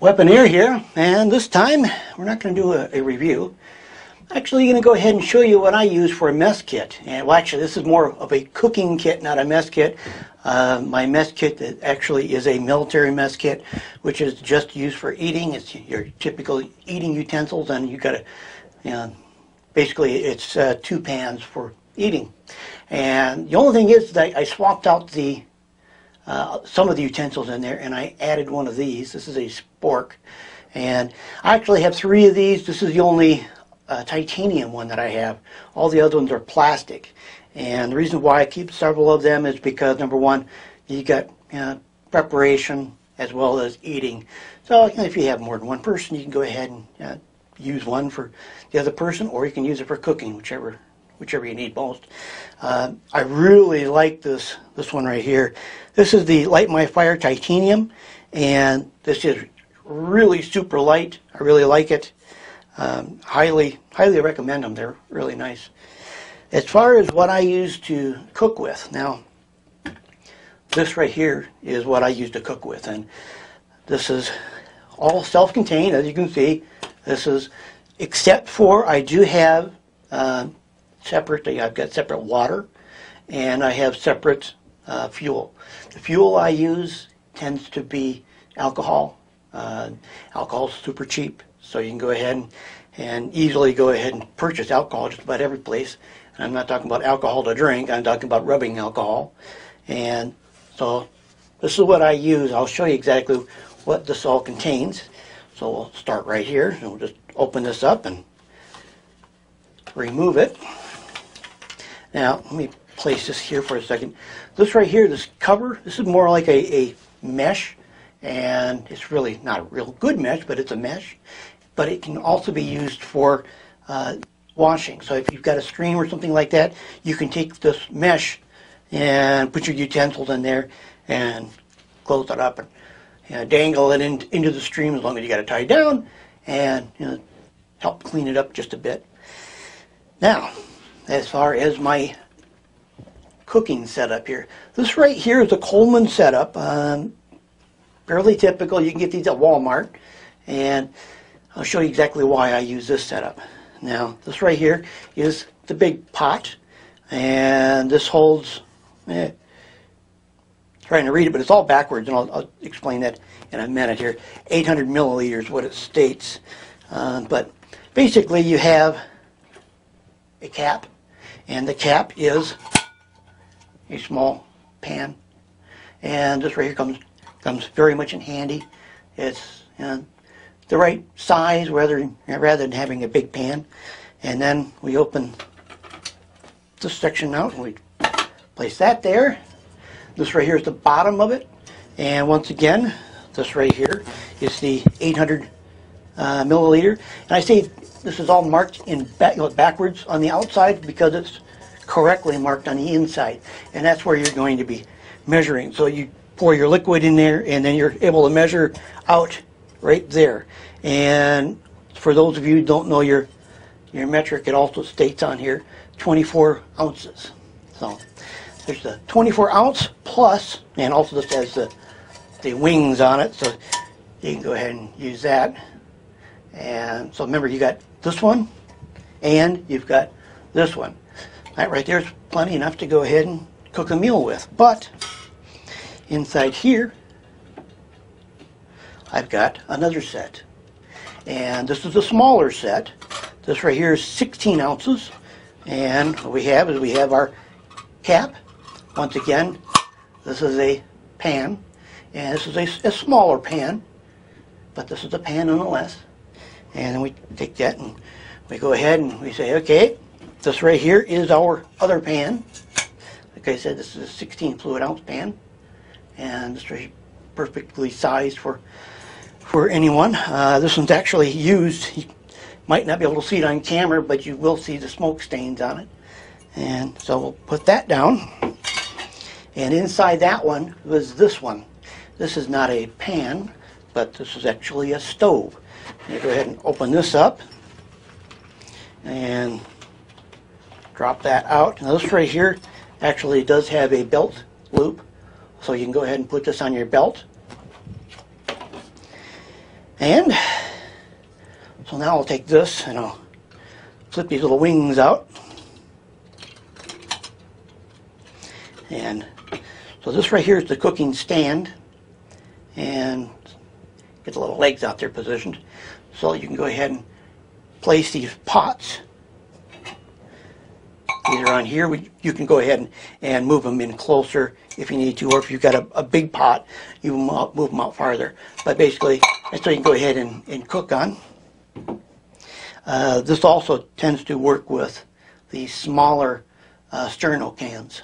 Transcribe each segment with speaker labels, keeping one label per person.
Speaker 1: Weaponeer here, and this time we're not going to do a review. Actually, going to go ahead and show you what I use for a mess kit. And well, actually, this is more of a cooking kit, not a mess kit. My mess kit actually is a military mess kit, which is just used for eating. It's your typical eating utensils, and you got to, basically, it's 2 pans for eating. And the only thing is that I swapped out the some of the utensils in there, and I added one of these. This is a spork, and I actually have 3 of these. This is the only titanium one that I have. All the other ones are plastic, and the reason why I keep several of them is because, number one, you got preparation as well as eating. So if you have more than one person, you can go ahead and use one for the other person, or you can use it for cooking, whichever you need most. I really like this one right here. This is the Light My Fire Titanium, and this is really super light. I really like it. Highly recommend them. They're really nice. As far as what I use to cook with, now this right here is what I use to cook with, and this is all self-contained, as you can see. This is, except for I do have separate. I've got separate water, and I have separate fuel. The fuel I use tends to be alcohol. Alcohol is super cheap, so you can go ahead and easily go ahead and purchase alcohol just about every place. And I'm not talking about alcohol to drink. I'm talking about rubbing alcohol. And so this is what I use. I'll show you exactly what this all contains. So we'll start right here, and we'll just open this up and remove it. Now, let me place this here for a second. This right here, this cover, this is more like a mesh, and it's really not a real good mesh, but it's a mesh. But it can also be used for washing. So if you've got a stream or something like that, you can take this mesh and put your utensils in there and close it up and dangle it into the stream, as long as you got it tied down, and help clean it up just a bit. Now, as far as my cooking setup here, this right here is a Coleman setup. Fairly typical. You can get these at Walmart, and I'll show you exactly why I use this setup. Now, this right here is the big pot, and this holds, trying to read it, but it's all backwards, and I'll explain that in a minute here. 800 milliliters, what it states. But basically, you have a cap, and the cap is a small pan, and this right here comes very much in handy. It's the right size rather than having a big pan. And then we open this section out, and we place that there. This right here is the bottom of it, and once again, this right here is the 800 milliliter. And I say this is all marked in backwards on the outside because it's correctly marked on the inside, and that's where you're going to be measuring. So you pour your liquid in there, and then you're able to measure out right there. And for those of you who don't know your metric, it also states on here 24 ounces. So there's the 24 ounce plus, and also this has the wings on it, so you can go ahead and use that. And so remember, you got this one, and you've got this one. That right there is plenty enough to go ahead and cook a meal with. But inside here, I've got another set. And this is a smaller set. This right here is 16 ounces. And what we have is we have our cap. Once again, this is a pan. And this is a smaller pan. But this is a pan nonetheless. And then we take that and we go ahead and we say, okay, this right here is our other pan. Like I said, this is a 16 fluid ounce pan. And this right here is perfectly sized for anyone. This one's actually used. You might not be able to see it on camera, but you will see the smoke stains on it. And so we'll put that down. And inside that one was this one. This is not a pan, but this is actually a stove. You go ahead and open this up and drop that out. Now this right here actually does have a belt loop, so you can go ahead and put this on your belt. And so now I'll take this and I'll flip these little wings out. And so this right here is the cooking stand, and get the little legs out there positioned so you can go ahead and place these pots. These are on here. You can go ahead and move them in closer if you need to, or if you've got a big pot, you move them out farther. But basically, that's what you can go ahead and cook on. This also tends to work with the smaller sterno cans.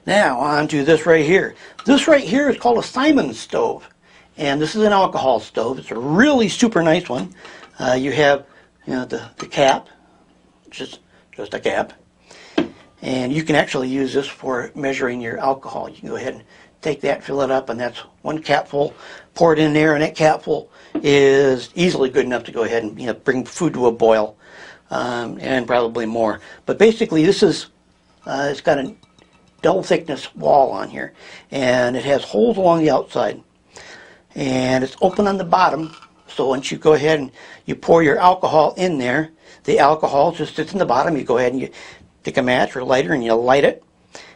Speaker 1: Now on to this right here. This right here is called a Simon stove, and this is an alcohol stove. It's a really super nice one. You have, the cap, just a cap, and you can actually use this for measuring your alcohol. You can go ahead and take that, fill it up, and that's one capful. Pour it in there, and that capful is easily good enough to go ahead and bring food to a boil, and probably more. But basically, this is it's got a double thickness wall on here, and it has holes along the outside, and it's open on the bottom. So once you go ahead and you pour your alcohol in there, the alcohol just sits in the bottom. You go ahead and you take a match or a lighter and you light it,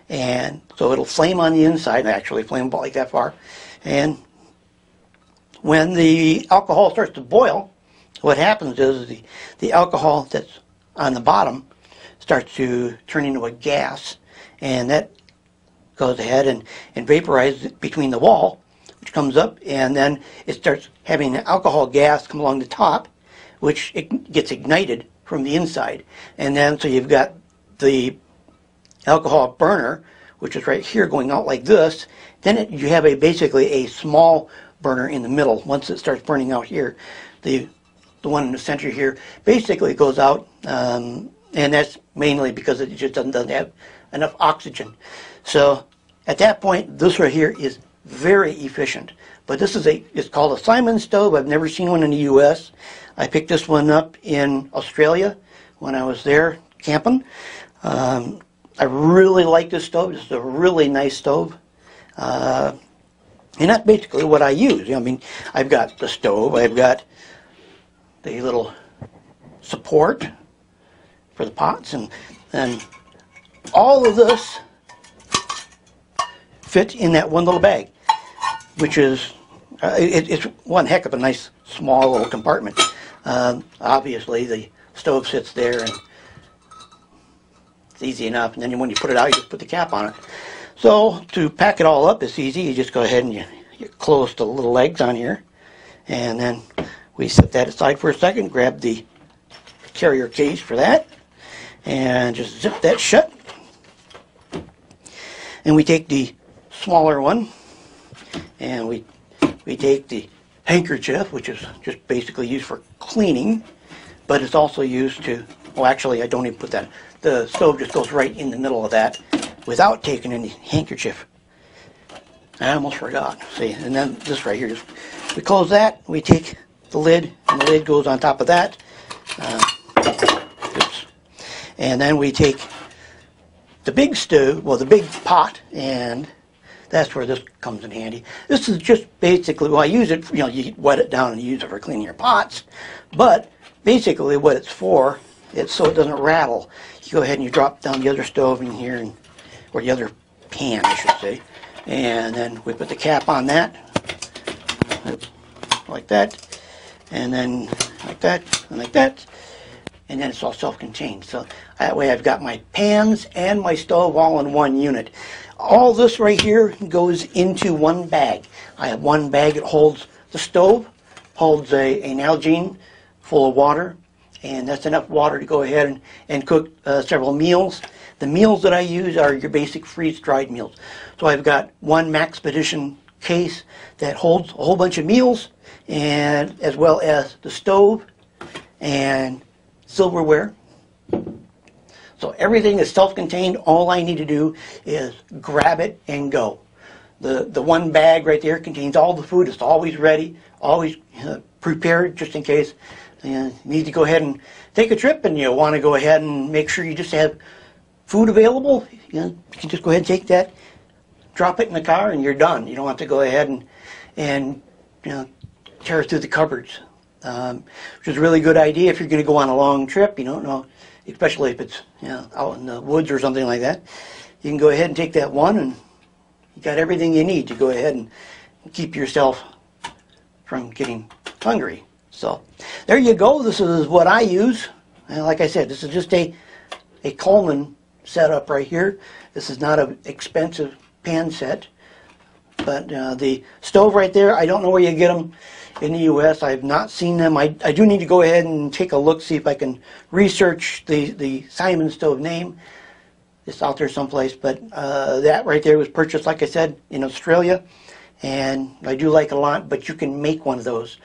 Speaker 1: and so it'll flame on the inside, actually flame about like that far. And when the alcohol starts to boil, what happens is the alcohol that's on the bottom starts to turn into a gas, and that goes ahead and vaporizes between the wall, which comes up, and then it starts having the alcohol gas come along the top, which it gets ignited from the inside. And then so you've got the alcohol burner, which is right here going out like this. Then you have basically a small burner in the middle. Once it starts burning out here, the one in the center here basically goes out, and that's mainly because it just doesn't have enough oxygen. So at that point, this right here is very efficient. But this is it's called a Simon stove. I've never seen one in the U.S. I picked this one up in Australia when I was there camping. I really like this stove. This is a really nice stove. And that's basically what I use. I mean, I've got the stove, I've got the little support for the pots, and all of this fit in that one little bag, which is, it's one heck of a nice small little compartment. Obviously the stove sits there and it's easy enough, and then when you put it out, you just put the cap on it. So to pack it all up, it's easy. You just go ahead and you close the little legs on here, and then we set that aside for a second, grab the carrier case for that, and just zip that shut. And we take the smaller one, and we take the handkerchief, which is just basically used for cleaning, but it's also used to, well, actually I don't even put that, the stove just goes right in the middle of that without taking any handkerchief. I almost forgot. See, and then this right here, we close that, we take the lid, and the lid goes on top of that. Oops. And then we take the big stove, well, the big pot, and that's where this comes in handy. This is just basically, well, I use it, you wet it down and use it for cleaning your pots, but basically what it's for, it's so it doesn't rattle. You go ahead and you drop down the other stove in here, or the other pan, I should say, and then we put the cap on that, like that, and then like that, and like that, and then it's all self-contained. So that way I've got my pans and my stove all in one unit. All this right here goes into one bag. I have one bag that holds the stove, holds an Nalgene full of water, and that's enough water to go ahead and cook several meals. The meals that I use are your basic freeze-dried meals. So I've got one Maxpedition case that holds a whole bunch of meals, and as well as the stove and silverware. So everything is self-contained. All I need to do is grab it and go. The one bag right there contains all the food. It's always ready, always prepared, just in case you need to go ahead and take a trip and you want to go ahead and make sure you just have food available. You can just go ahead and take that, drop it in the car, and you're done. You don't have to go ahead and tear through the cupboards, which is a really good idea if you're going to go on a long trip. You don't know, especially if it's out in the woods or something like that. You can go ahead and take that one, and you got everything you need to go ahead and keep yourself from getting hungry. So there you go. This is what I use. And like I said, this is just a Coleman setup right here. This is not an expensive pan set. But the stove right there, I don't know where you get them in the U.S. I've not seen them. I do need to go ahead and take a look, see if I can research the Simon stove name. It's out there someplace. But that right there was purchased, like I said, in Australia. And I do like it a lot, but you can make one of those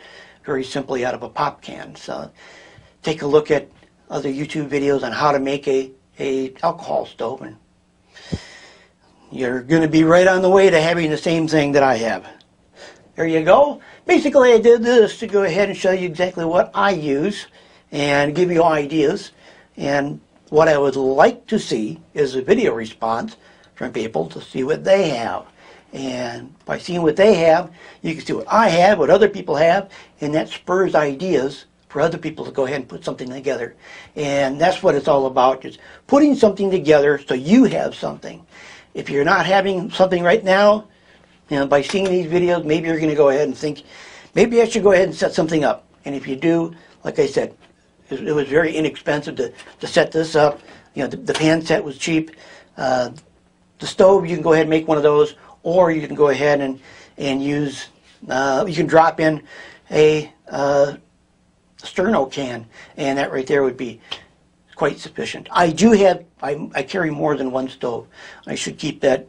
Speaker 1: very simply out of a pop can. So take a look at other YouTube videos on how to make a alcohol stove, and you're going to be right on the way to having the same thing that I have. There you go. Basically, I did this to go ahead and show you exactly what I use and give you ideas. And what I would like to see is a video response from people to see what they have. And by seeing what they have, you can see what I have, what other people have, and that spurs ideas for other people to go ahead and put something together. And that's what it's all about, is putting something together so you have something. If you're not having something right now, by seeing these videos, maybe you're going to go ahead and think, maybe I should go ahead and set something up. And if you do, like I said, it was very inexpensive to set this up. The pan set was cheap. The stove, you can go ahead and make one of those, or you can go ahead and use, you can drop in a Sterno can, and that right there would be quite sufficient. I carry more than one stove. I should keep that,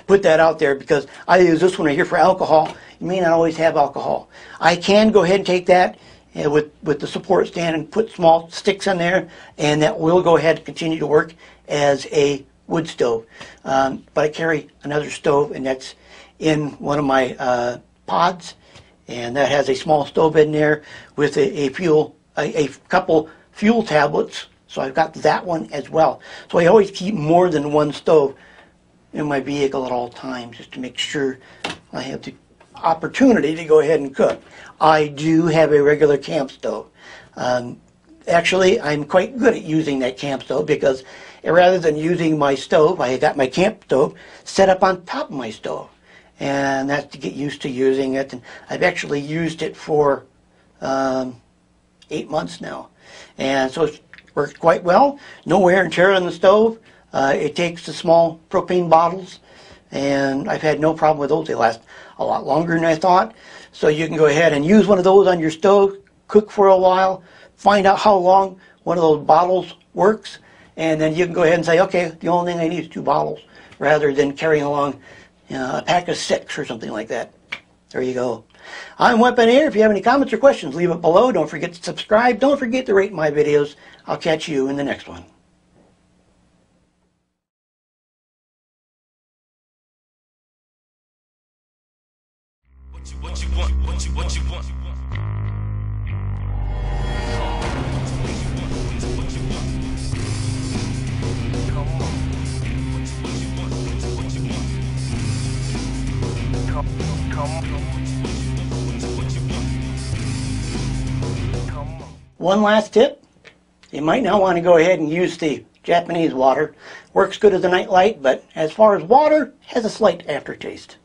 Speaker 1: put that out there, because I use this one right here for alcohol. You may not always have alcohol. I can go ahead and take that with the support stand and put small sticks on there, and that will go ahead and continue to work as a wood stove. But I carry another stove, and that's in one of my pods, and that has a small stove in there with a couple fuel tablets. So I've got that one as well. So I always keep more than one stove in my vehicle at all times, just to make sure I have the opportunity to go ahead and cook. I do have a regular camp stove. Actually, I'm quite good at using that camp stove, because rather than using my stove, I got my camp stove set up on top of my stove. And that's to get used to using it. And I've actually used it for 8 months now. And so it's worked quite well. No wear and tear on the stove. It takes the small propane bottles, and I've had no problem with those. They last a lot longer than I thought. So you can go ahead and use one of those on your stove, cook for a while, find out how long one of those bottles works, and then you can go ahead and say, okay, the only thing I need is 2 bottles, rather than carrying along a pack of 6 or something like that. There you go. I'm Weapon Air. If you have any comments or questions, leave it below. Don't forget to subscribe. Don't forget to rate my videos. I'll catch you in the next one. What you want? One last tip, you might not want to go ahead and use the Japanese water. Works good as a nightlight, but as far as water, has a slight aftertaste.